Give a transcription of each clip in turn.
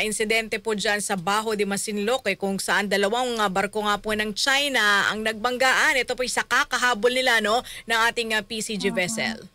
insidente po dyan sa Bajo de Masinloc kung saan dalawang barko nga po ng China ang nagbanggaan. Ito po sa kakahabol nila ng ating PCG vessel.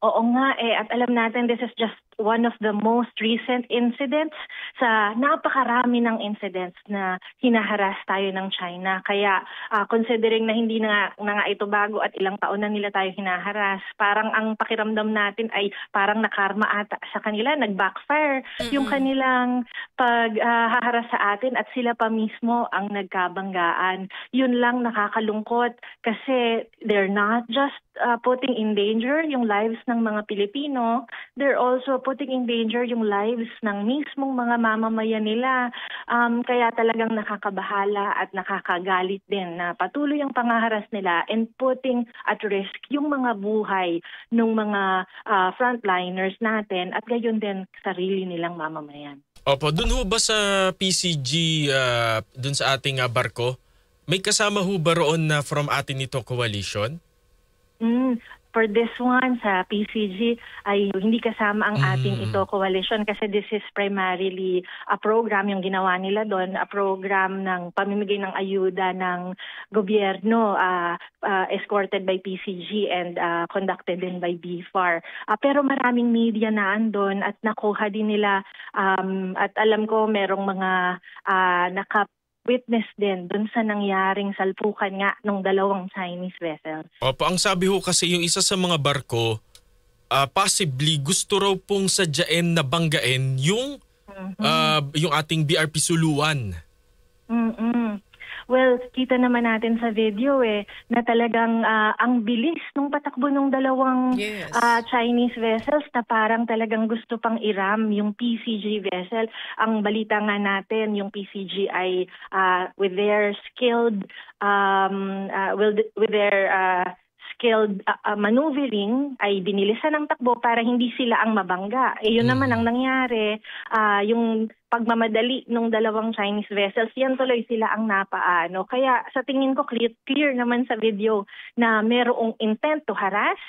Oo nga at alam natin this is just one of the most recent incidents sa napakarami ng incidents na hinaharas tayo ng China. Kaya considering na hindi na nga ito bago at ilang taon na nila tayo hinaharas, parang ang pakiramdam natin ay parang nakarma ata sa kanila, nag-backfire yung kanilang paghaharas sa atin at sila pa mismo ang nagkabanggaan. Yun lang nakakalungkot kasi they're not just putting in danger yung lives ng mga Pilipino, they're also putting in danger yung lives ng mismong mga mamamayan nila. Kaya talagang nakakabahala at nakakagalit din na patuloy ang pangaharas nila and putting at risk yung mga buhay ng mga frontliners natin at gayon din sarili nilang mamamayan. Opo, dun ho ba sa PCG, dun sa ating barko, may kasama ho ba roon na from atin ito coalition? For this one, sa PCG, ay hindi kasama ang ating ito coalition kasi this is primarily a program yung ginawa nila doon, a program ng pamimigay ng ayuda ng gobyerno escorted by PCG and conducted din by BFAR. Pero maraming media na andon at nakuha din nila at alam ko merong mga witness din dun sa nangyaring salpukan nga ng dalawang Chinese vessels. Opo, ang sabi ho kasi yung isa sa mga barko, possibly gusto raw pong sadyain na banggain yung ating BRP Suluan. Well, kita naman natin sa video na talagang ang bilis nung patakbo ng dalawang Chinese vessels na parang talagang gusto pang iram yung PCG vessel. Ang balita nga natin, yung PCG ay with their skilled maneuvering ay binilisan ng takbo para hindi sila ang mabangga. Yun naman ang nangyari, yung pagmamadali ng dalawang Chinese vessels, yan tuloy sila ang napaano. Kaya sa tingin ko clear naman sa video na merong intent to harass,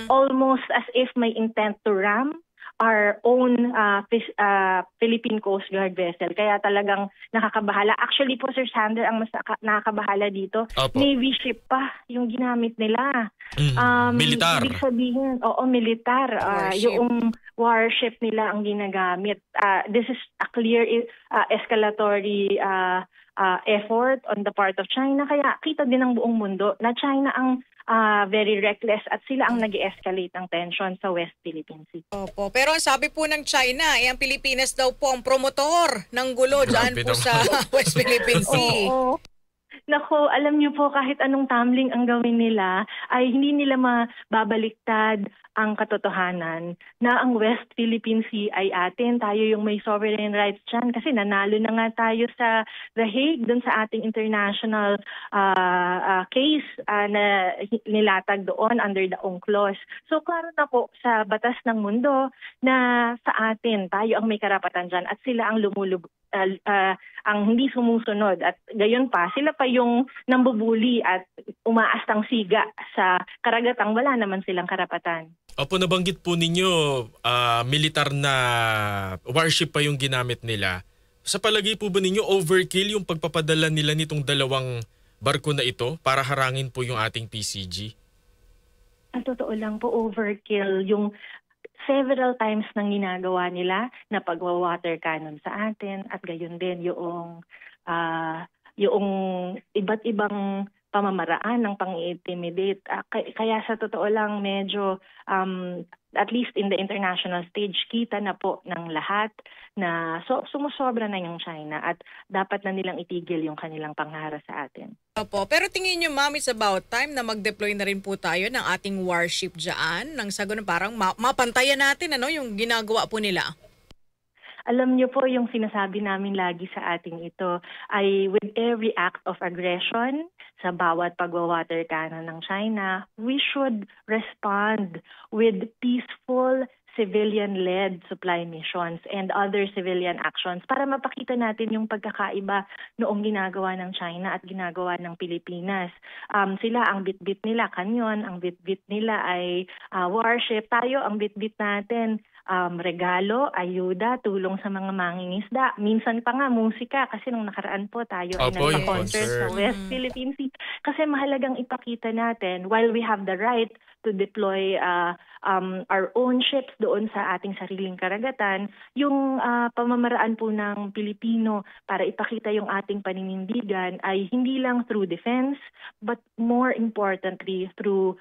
almost as if may intent to ram our own Philippine Coast Guard vessel. Kaya talagang nakakabahala. Actually po, Sir Sander, ang mas nakakabahala dito, Opo. Navy ship pa yung ginamit nila. Militar. Ibig sabihin, militar. Yung warship nila ang ginagamit. This is a clear escalatory effort on the part of China. Kaya kita din ng buong mundo na China ang very reckless at sila ang nag-escalate ng tension sa West Philippine Sea. Opo. Pero ang sabi po ng China, ang Pilipinas daw po ang promotor ng gulo dyan po sa West Philippine Sea. Oo. Nako, alam niyo po kahit anong tumbling ang gawin nila ay hindi nila mababaliktad ang katotohanan na ang West Philippine Sea ay atin. Tayo yung may sovereign rights dyan kasi nanalo na nga tayo sa The Hague dun sa ating international case na nilatag doon under the UNCLOS. So klaro na po sa batas ng mundo na sa atin, tayo ang may karapatan dyan at sila ang ang hindi sumusunod at gayon pa, sila pa yung nambubuli at umaastang siga sa karagatang wala naman silang karapatan. Opo, nabanggit po ninyo, militar na warship pa yung ginamit nila. Sa palagay po ba ninyo, overkill yung pagpapadala nila nitong dalawang barko na ito para harangin po yung ating PCG? Ang totoo lang po, overkill yung several times nang ginagawa nila na pagwa-water cannon sa atin at gayon din yung iba't ibang pamamaraan ng pang-intimidate. Kaya sa totoo lang medyo at least in the international stage kita na po ng lahat na sumusobra na yung China at dapat na nilang itigil yung kanilang panghara sa atin. Opo, pero tingin nyo, ma'am, it's about time na mag-deploy na rin po tayo ng ating warship dyan. Nang sa ganun parang mapantayan natin yung ginagawa po nila. Alam niyo po yung sinasabi namin lagi sa ating ito ay with every act of aggression sa bawat pagwa-water cannon ng China, we should respond with peaceful civilian-led supply missions and other civilian actions para mapakita natin yung pagkakaiba noong ginagawa ng China at ginagawa ng Pilipinas. Sila ang bit-bit nila kanyon, ang bit-bit nila ay warship. Tayo ang bit-bit natin regalo, ayuda, tulong sa mga mangingisda. Minsan pa nga musika kasi nung nakaraan po tayo ay Opo, yung nagpa-concert sa concert. West Philippine Sea. Kasi mahalagang ipakita natin while we have the right to deploy our own ships doon sa ating sariling karagatan, yung pamamaraan po ng Pilipino para ipakita yung ating paninindigan ay hindi lang through defense, but more importantly through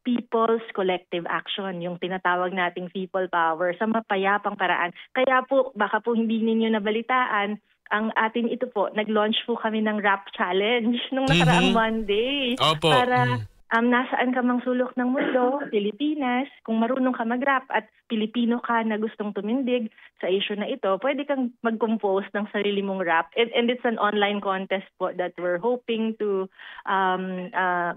people's collective action, yung tinatawag nating people power sa mapayapang paraan. Kaya po, baka po hindi ninyo nabalitaan, ang atin ito po, nag-launch po kami ng rap challenge nung nakaraang Monday. Opo. Para nasaan ka mang sulok ng mundo, Pilipinas, kung marunong ka mag-rap at Pilipino ka na gustong tumindig sa issue na ito, pwede kang mag-compose ng sarili mong rap. And it's an online contest po that we're hoping to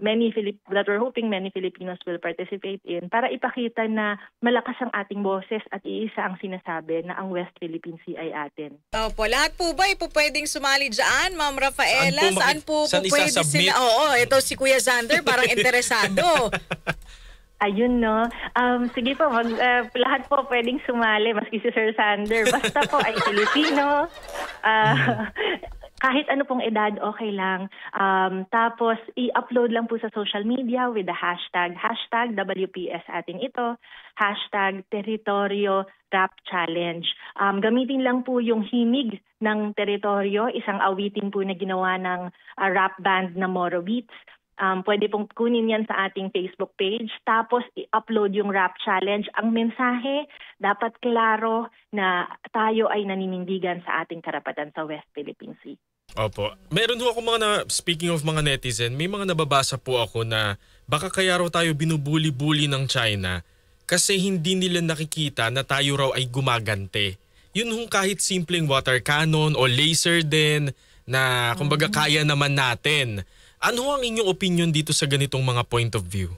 many Filipinos will participate in para ipakita na malakas ang ating boses at iisa ang sinasabi na ang West Philippine Sea ay atin. Opo, lahat po ba pwedeng sumali dyan, Ma'am Rafaela? Saan po Saan po pwede isasubmit? sila? Oo, ito si Kuya Xander, parang interesado. Ayun, no? Sige po, lahat po pwedeng sumali, maski si Sir Sander. Basta po ay Filipino. Kahit ano pong edad, okay lang. Tapos, i-upload lang po sa social media with the hashtag WPS atin ito, hashtag Teritoryo Rap Challenge. Gamitin lang po yung himig ng teritoryo, isang awitin po na ginawa ng rap band na Moro Beats. Pwede pong kunin yan sa ating Facebook page. Tapos i-upload yung rap challenge. Ang mensahe, dapat klaro na tayo ay naninindigan sa ating karapatan sa West Philippine Sea. Opo. Meron ho ako speaking of mga netizen, may mga nababasa po ako na baka kaya raw tayo binubuli-buli ng China kasi hindi nila nakikita na tayo raw ay gumagante. Yun hong kahit simpleng water cannon o laser din na kumbaga kaya naman natin. Ano ang inyong opinion dito sa ganitong mga point of view?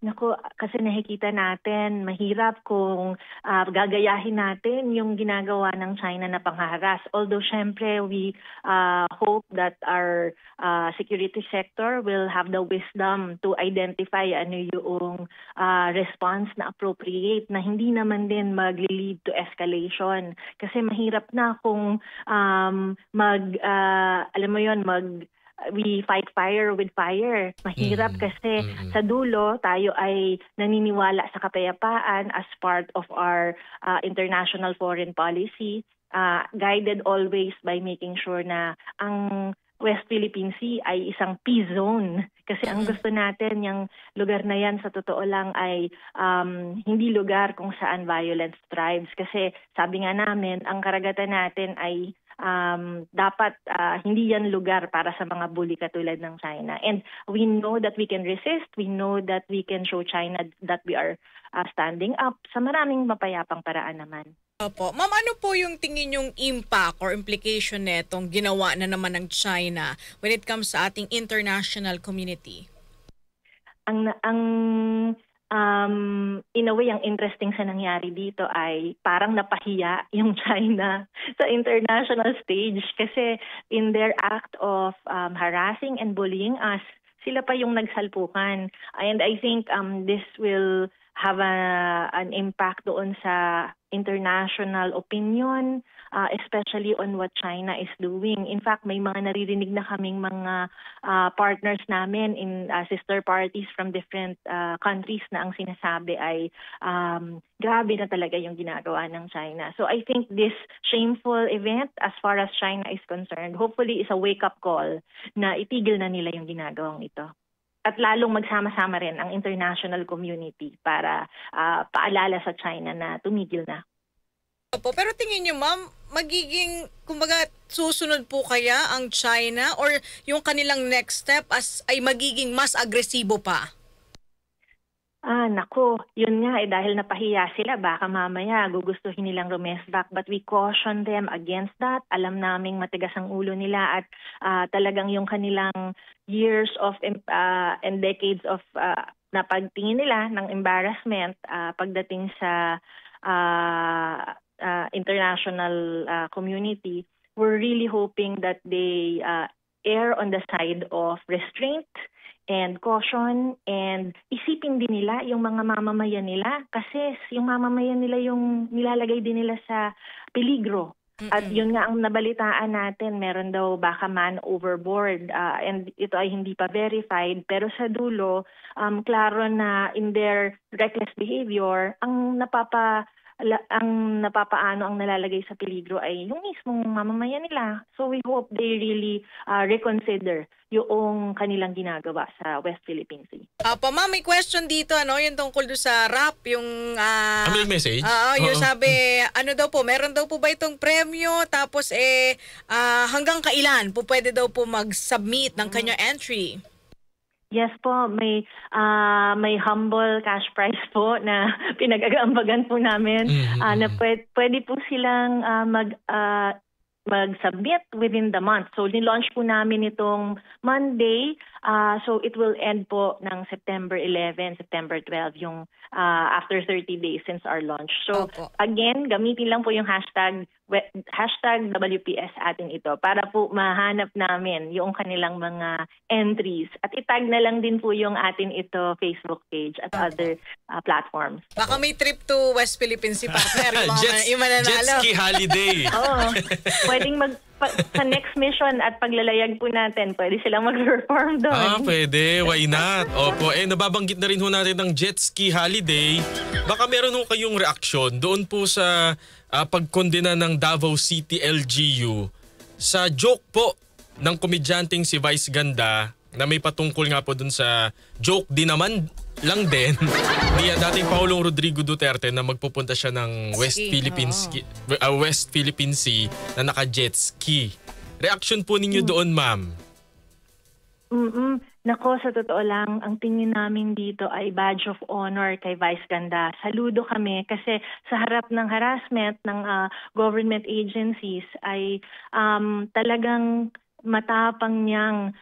Naku, kasi nakikita natin, mahirap kung gagayahin natin yung ginagawa ng China na pangharas. Although, syempre, we hope that our security sector will have the wisdom to identify ano yung response na appropriate, na hindi naman din mag-lead to escalation. Kasi mahirap na kung we fight fire with fire. Mahirap kasi sa dulo tayo ay naniniwala sa kapayapaan as part of our international foreign policy, guided always by making sure na ang West Philippine Sea ay isang peace zone. Kasi ang gusto natin, yung lugar na yan sa totoo lang ay hindi lugar kung saan violence thrives. Kasi sabi nga namin, ang karagatan natin ay dapat hindi yan lugar para sa mga bully katulad ng China. And we know that we can resist. We know that we can show China that we are standing up sa maraming mapayapang paraan naman. Opo. Ma'am, ano po yung tingin yung impact or implication netong ginawa na naman ng China when it comes sa ating international community? In a way, ang interesting sa nangyari dito ay parang napahiya yung China sa international stage kasi in their act of harassing and bullying us, sila pa yung nagsalpukan. And I think this will have an impact doon sa international opinion, especially on what China is doing. In fact, may mga naririnig na kaming mga partners namin in sister parties from different countries na ang sinasabi ay grabe na talaga yung ginagawa ng China. So I think this shameful event as far as China is concerned, hopefully is a wake-up call na itigil na nila yung ginagawang ito. At lalong magsama-sama rin ang international community para paalala sa China na tumigil na. Opo, pero tingin niyo, ma'am, magiging, kumbaga, susunod po kaya ang China or yung kanilang next step ay magiging mas agresibo pa? Nako, yun nga dahil napahiya sila, baka mamaya gugustuhin nilang rumesback. But we caution them against that. Alam naming matigas ang ulo nila at talagang yung kanilang years of and decades of na pagtingin nila ng embarrassment pagdating sa international community, we're really hoping that they err on the side of restraint and caution, and isipin din nila yung mga mamamayan nila kasi yung mamamayan nila yung nilalagay din nila sa peligro. At yun nga ang nabalitaan natin, meron daw baka man overboard, and ito ay hindi pa verified, pero sa dulo, klaro na in their reckless behavior, ang napapaano ang nalalagay sa peligro ay yung mismong mamamayan nila. So we hope they really reconsider yung kanilang ginagawa sa West Philippine Sea. Ma'am, may question dito, yung tungkol doon sa rap, yung... may message? Yung sabi, daw po, meron daw po ba itong premyo? Tapos, hanggang kailan po pwede daw po mag-submit ng kanyang entry? Yes po, may humble cash prize po na pinag-aambagan po namin na pwede po silang mag-submit within the month. So, nilaunch po namin itong Monday. So, it will end po ng September 11, September 12, yung after 30 days since our launch. So, again, gamitin lang po yung hashtag WPS atin ito para po mahanap namin yung kanilang mga entries. At itag na lang din po yung atin ito Facebook page at other platforms. Baka may trip to West Philippine Sea, partner. Yung mananalo. Jet ski holiday. Oo. Pwedeng sa next mission at paglalayag po natin, pwede silang mag-perform doon. Pwede. Why not? Opo. Nababanggit na rin ho natin ng jet ski holiday. Baka meron ho kayong reaksyon doon po sa pagkondena ng Davao City LGU sa joke po ng komedyanteng si Vice Ganda na may patungkol nga po dun sa joke din naman lang din ni dating Pangulong Rodrigo Duterte na magpupunta siya ng West Philippine Sea na naka-jet ski. Reaction po ninyo doon, ma'am? Nako, sa totoo lang, ang tingin namin dito ay badge of honor kay Vice Ganda. Saludo kami kasi sa harap ng harassment ng government agencies ay talagang matapang niyang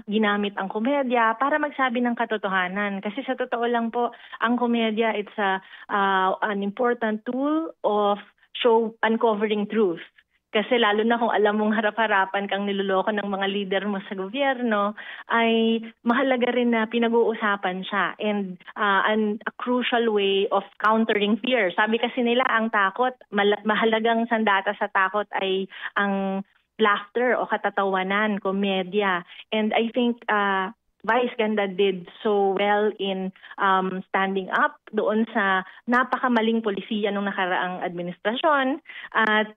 ginamit ang komedya para magsabi ng katotohanan. Kasi sa totoo lang po, ang komedya, it's an important tool of uncovering truth. Kasi lalo na kung alam mong harap-harapan kang niloloko ng mga leader mo sa gobyerno, ay mahalaga rin na pinag-uusapan siya and a crucial way of countering fear. Sabi kasi nila ang takot, mahalagang sandata sa takot ay ang laughter o katatawanan, komedya. And I think Vice Ganda did so well in standing up doon sa napakamaling polisiya ng nakaraang administrasyon at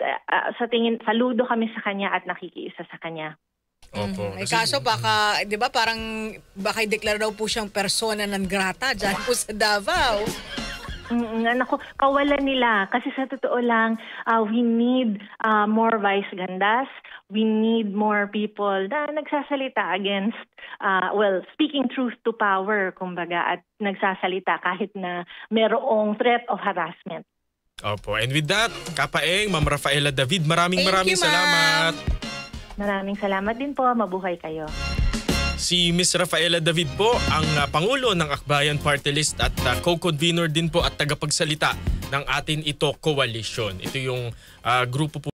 sa tingin, saludo kami sa kanya at nakikiisa sa kanya. Opo. Kaso baka, 'di ba, parang baka i-declare daw po siyang persona non grata diyan po sa Davao. Naku, kawalan nila. Kasi sa totoo lang, we need more Vice Gandas. We need more people na nagsasalita against, speaking truth to power, kumbaga, at nagsasalita kahit na merong threat of harassment. Opo. And with that, Kapaeng, Ma'am Rafaela David, maraming salamat. Maraming salamat din po. Mabuhay kayo. Si Ms. Rafaela David po ang Pangulo ng Akbayan Party List at co-convener din po at tagapagsalita ng Atin Ito Coalition. Ito yung grupo po